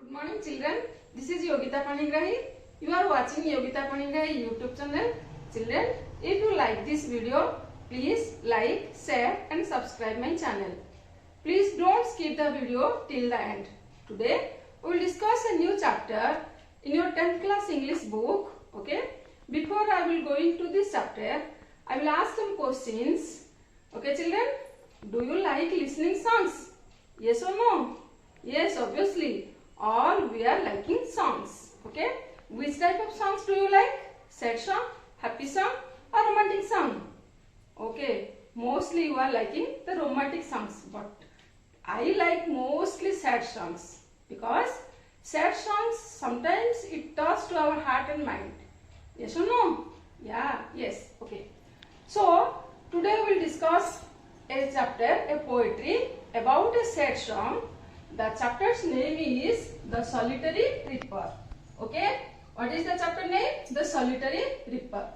Good morning children. This is Yogita Panigrahi. You are watching Yogita Panigrahi YouTube channel. Children, if you like this video, please like, share and subscribe my channel. Please don't skip the video till the end. Today we will discuss a new chapter in your 10th class English book. Okay. Before I will go into this chapter, I will ask some questions. Okay children, do you like listening songs? Yes or no? Yes, obviously. All we are liking songs. Okay. Which type of songs do you like? Sad song, happy song or romantic song? Okay. Mostly you are liking the romantic songs, but I like mostly sad songs because sad songs sometimes it touches to our heart and mind. Yes or no? Yeah, yes. Okay. So today we will discuss a chapter, a poetry about a sad song. The chapter's name is The Solitary Reaper. Okay. What is the chapter name? The Solitary Reaper.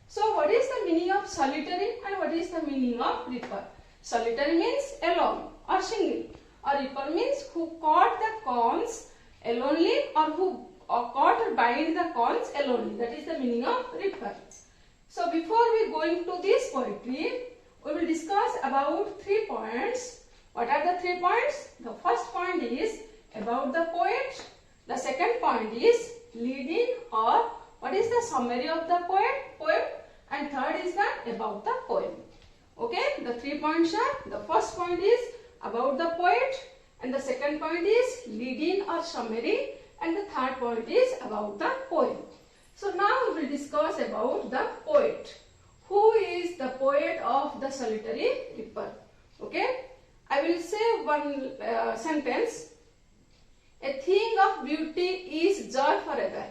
So what is the meaning of solitary and what is the meaning of reaper? Solitary means alone or single. Or reaper means who caught the corns alonely or who caught or bind the corns alonely. That is the meaning of reaper. So before we go into this poetry, we will discuss about 3 points. What are the 3 points? The first point is about the poet. The second point is lead-in or what is the summary of the poem, and third is the about the poem. Okay, the 3 points are, the first point is about the poet, and the second point is lead-in or summary, and the third point is about the poem. So now we will discuss about the poet. Who is the poet of The Solitary Reaper? Okay, I will say one sentence. A thing of beauty is joy forever.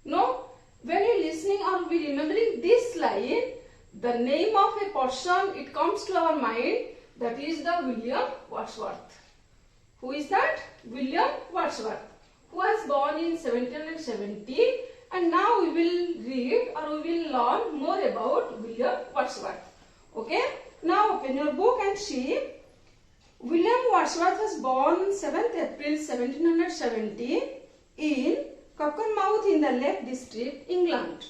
No, when you listening or we remembering this line, the name of a person it comes to our mind, that is the William Wordsworth. Who is that? William Wordsworth, who was born in 1770, and now we will read or we will learn more about William Wordsworth. Okay, now open your book and see. William Wordsworth was born 7th April 1770 in Cockermouth in the Lake District, England.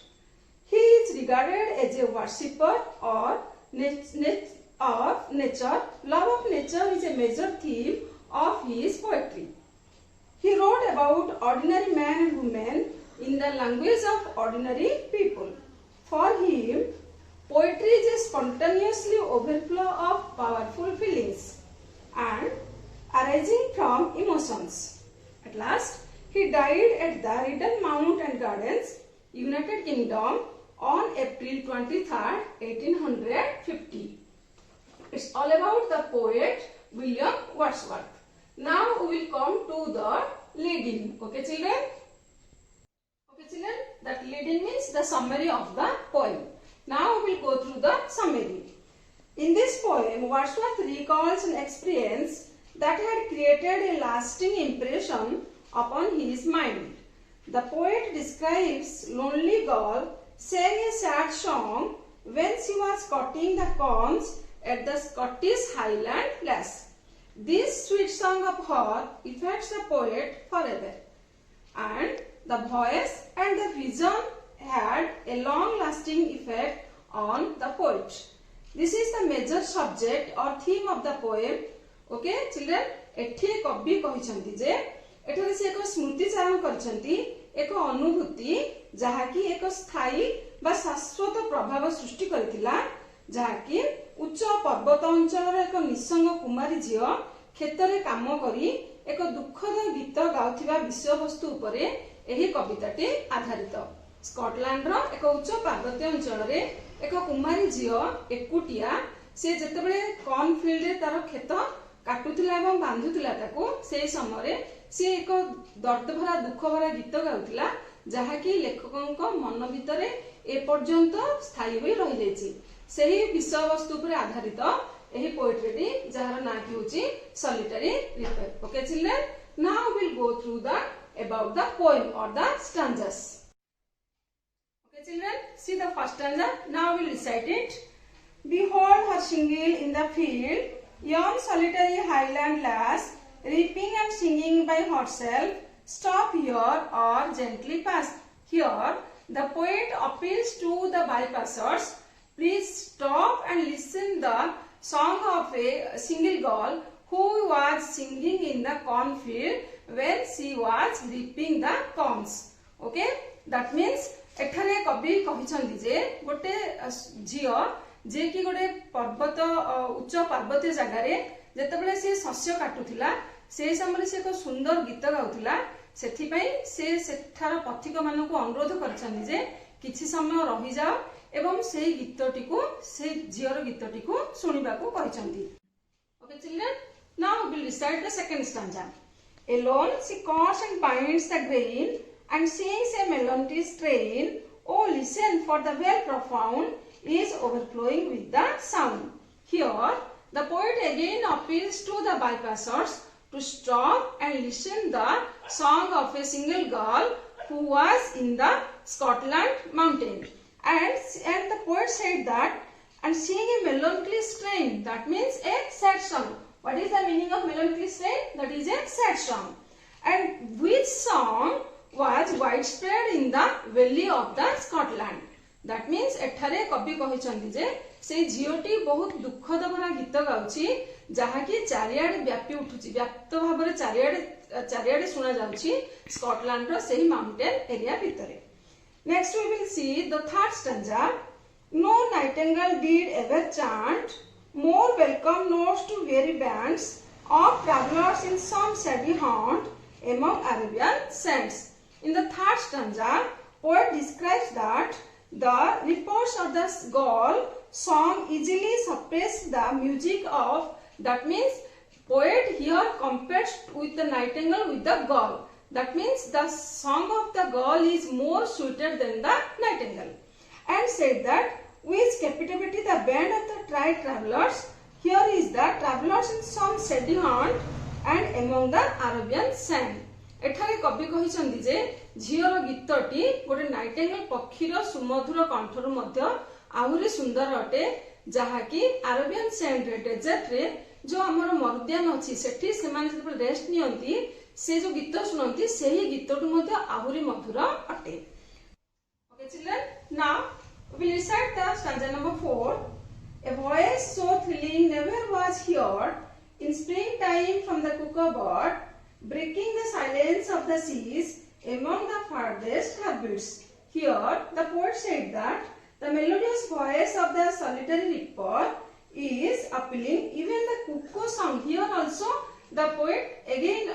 He is regarded as a worshipper of nature. Love of nature is a major theme of his poetry. He wrote about ordinary men and women in the language of ordinary people. For him, poetry is a spontaneously overflow of powerful feelings and arising from emotions. At last, he died at the Ridden Mount and Gardens, United Kingdom on April 23rd, 1850. It's all about the poet William Wordsworth. Now we will come to the lead-in. Okay children? Okay children, that lead-in means the summary of the poem. Now we will go through the summary. In this poem, Wordsworth recalls an experience that had created a lasting impression upon his mind. The poet describes lonely girl sang a sad song when she was cutting the corns at the Scottish Highland Lass. This sweet song of her affects the poet forever, and the voice and the vision had a long-lasting effect on the poet. This is the major subject or theme of the poem. Okay children, एठी कवि कहिसंती जे एठारे से एक स्मृति चारण करछंती एक अनुभूति जहाकी एक स्थायी बा शाश्वत प्रभाव सृष्टि करथिला, जहाकी उच्च पर्वत अंचल एक निसंग कुमारी झियो क्षेत्र काम करी एक दुखद गीत गाउथिबा विषय वस्तु उपरे एही कविताटी आधारित। स्कॉटलैंड रो एक उच्च पार्वत्य अंचल रे एक कुमारी झियो एकुटिया से जेतेबेले कॉर्न फील्ड रे तार खेत काटुथिला एवं बांधुथिला ताको से समय से एक दर्द भरा दुख भरा गीत गाउथिला, जहाकी लेखकक मन भितर ए पर्यंत स्थायी होई रहि जायछि। सेही विषय वस्तु पर आधारित एही पोएट्री जहार नाम होछि solitary reaper. Okay children, now we will go through the about the poem और the stanzas. Okay children, see the first stanza. Now we will recite it. Behold her shingle in the field, young solitary highland lass, reaping and singing by herself, stop here or gently pass. Here, the poet appeals to the bypassers, please stop and listen the song of a single girl who was singing in the cornfield when she was reaping the corns. Okay, that means एठारे कवि कहिसंदी जे गोटे झियो जे कि गोटे पर्वत उच्च पर्वतीय जगह रे जेतेबेले से शस्य काटुथिला से समय से एक सुंदर गीत गाउथिला सेथिपई से सेठार पथिक मानकु अनुरोध करछंदी जे किछि समय रहि जाओ एवं से गीतटी को से झियर गीतटी को सुनिबा को कहिसंदी. Okay children, now we will recite the second stanza. Alone she cuts and binds the grain and sings a melodious strain. Oh, listen, for the well profound is overflowing with the sound. Here, the poet again appeals to the bypassers to stop and listen the song of a single girl who was in the Scotland mountain. And the poet said that, and sing a melancholy strain, that means a sad song. What is the meaning of melancholy strain? That is a sad song. And which song was widespread in the valley of the Scotland. That means एठारे कवि कहिसंदी जे से झियोटी बहुत दुखद भरा गीत गाउची जहा कि चारियाडे व्यापी उठुची व्याप्त भाबरे चारियाडे सुना जाउची स्कॉटलैंड रो सेही माउंटेन एरिया भितरे. Next we will see the third stanza. No nightingale did ever chant more welcome notes to weary bands of travelers in some shady haunt among Arabian sands. In the third stanza, poet describes that the reports of the gull song easily suppress the music of, that means poet here compares with the nightingale with the gull. That means the song of the gull is more suited than the nightingale. And said that with captivity the band of the tried travelers, here is the travelers in some shady haunt and among the Arabian sand. एठारे कवि कहिसंदी जे झियर गीतटी गोटे Nightingale पक्षीर सुमधुर कंठरु मध्य आहुरी सुंदर अटे जहा कि Arabian sand रे desert रे जो हमर मरुद्यान अछि सेठी से माने जब रेस्ट नियंती से जो गीत सुनंती सेही गीतटु मध्य आहुरी मधुर अटे. Okay children, now we will recite the stanza number 4. A voice so thrilling never was heard in springtime from the cuckoo bird, breaking the silence of the seas among the farthest herbage. Here, the poet said that the melodious voice of the solitary reaper is appealing. Even the cuckoo song, here also the poet again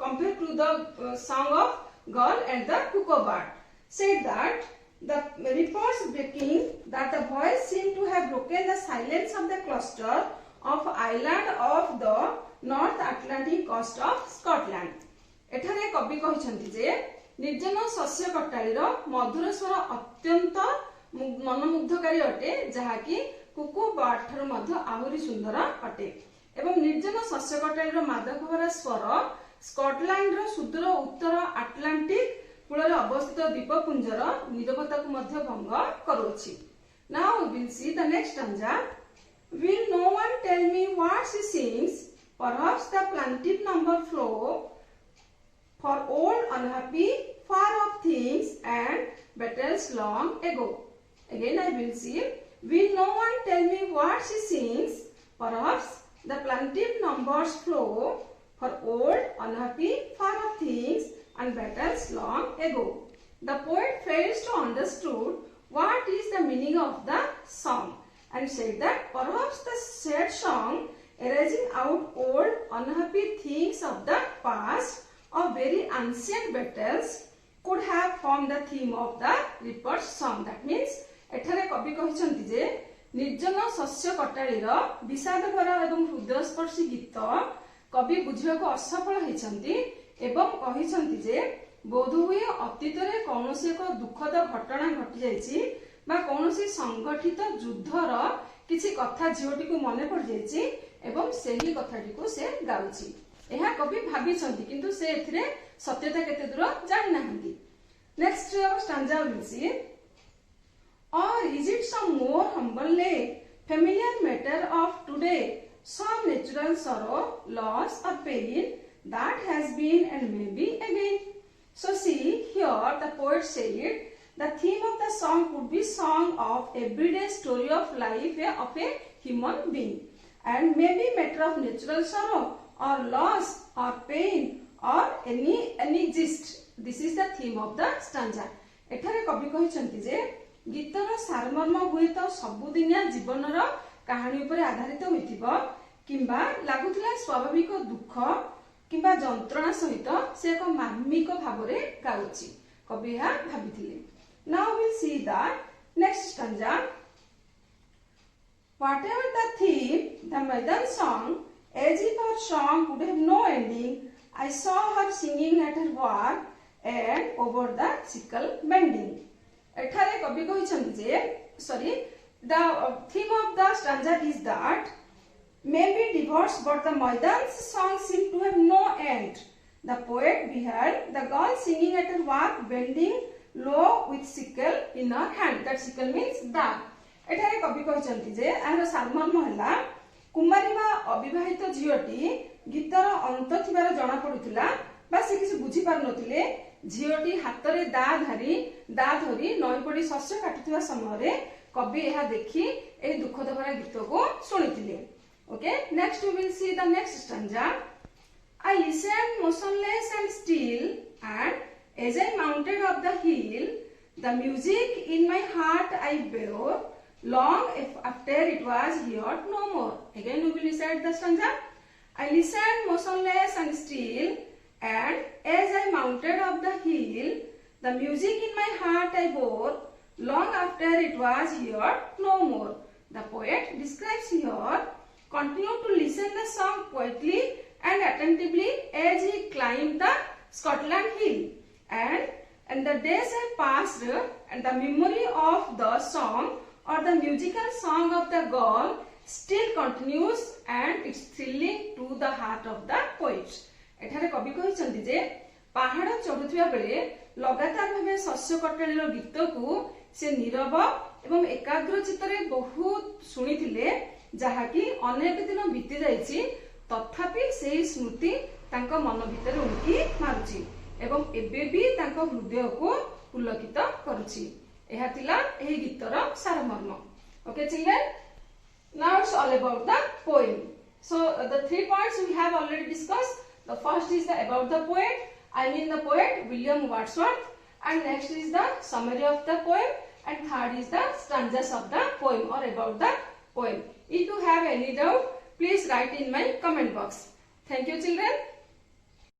compared to the song of gull and the cuckoo bird, said that the reaper's breaking, that the voice seemed to have broken the silence of the cluster of island of the North Atlantic coast of Scotland. एठारे कवि कहिसंती जे निर्जन शस्य कटाळीर मधुर स्वर अत्यंत मनमुग्धकारी अटे जहा कि Kuku bird ठाରୁ ମଧ୍ୟ आहुरी सुंदर अटे एवं निर्जन शस्य कटाळीर मादक भरा स्वर स्कॉटलैंड रो सुदूर उत्तर आटलांटिक कूଳରେ अवस्थित द्वीपपुंजर निरवता को ମଧ୍ୟ भंग करूछि. Now we will see the next stanza. Will no one tell me what she sings? Perhaps the plaintive number flow for old unhappy far off things and battles long ago. Again I will see. Will no one tell me what she sings? Perhaps the plaintive numbers flow for old unhappy far off things and battles long ago. The poet fails to understand what is the meaning of the song and said that perhaps the sad song arising out old unhappy things of the past of very ancient battles could have formed the theme of the reaper's song. That means एठारे कवि कहिसंती जे निर्जन शस्य कटाळीर विषादभरा एवं हृदयस्पर्शी गीत कवि बुझिबाको असफल होइछंती एवं कहिसंती जे बोधहुए अतीतरे कौनसी एक दुखद घटना घटी जाइछि बा कौनसी संगठित युद्धर किछि कथा झियोटी को मने पड़ जाइछि एवं सेही कथाटी को से गाउछि. एहा कवि भाबिछंती किंतु से एथिरे सत्यता केते दूर जानि नाहंती. Next stanza will see. Or is it some more humbly familiar matter of today, some natural sorrow, loss or pain that has been and may be again? So see here the poet said the theme of the song could be song of everyday story of life of a human being and maybe matter of natural sorrow or loss or pain or any gist. This is the theme of the stanza. एठारे कवि कहिसंती जे गीतर सारमर्म हुए तो सबुदिनिया जीवनर कहानी उपरे आधारित होइथिबो किंबा लागुथिला स्वाभाविक दुख किंबा जंत्रणा सहित से एक मार्मिक भावरे गाउछि कवि हा भाबिथिले. Now we'll see the next stanza. Whatever the theme, the maiden song, as if her song would have no ending, I saw her singing at her work and over the sickle bending. एठारे कवि कहिसंती जे the theme of the stanza is that maybe divorce but the Maidan's song seemed to have no end. The poet beheld the girl singing at her work bending low with sickle in her hand. That sickle means da. एठारे कवि कहिसंती जे are सारमर्म हला कुमारी बा अविवाहित झियोटी गीतर अंत थिबार जणा पडुथिला बा से किसी बुझी पार नथिले झियोटी हातरे दा धरी नई पड़ी शस्य काटुथिबा समय कवि यह देखि ए दुखद भरा गीत को सुनिथिले. Okay, next we will see the next stanza. I listened motionless and still, and as I mounted up the hill, the music in my heart I bore, long after it was heard no more. Again we will recite the stanza. I listened motionless and still, and as I mounted up the hill, the music in my heart I bore, long after it was heard no more. The poet describes here continued to listen the song quietly and attentively as he climbed the Scotland hill, and the days have passed and the memory of the song or the musical song of the girl still continues and it's thrilling to the heart of the poet. एठारे कवि कहिसंती जे पहाड़ चढ़ुथिबा बेले लगातार भावे शस्य कटाळीर गीत को से नीरव एवं एकाग्र चित्तरे बहुत शुणिथिले जहाँकि अनेक दिन बीती जाइछि तथापि सेही स्मृति तांको मन भितर उंकी मारुछि एवं एबे भी तांको हृदय को पुलकित करुछि. एहा थिला एही गीतर सारमर्म. Okay children, now it's all about the poem. So the 3 points we have already discussed. The first is about the poet, I mean the poet William Wordsworth, and next is the summary of the poem, and third is the stanzas of the poem or about the poem. If you have any doubt, please write in my comment box. Thank you children.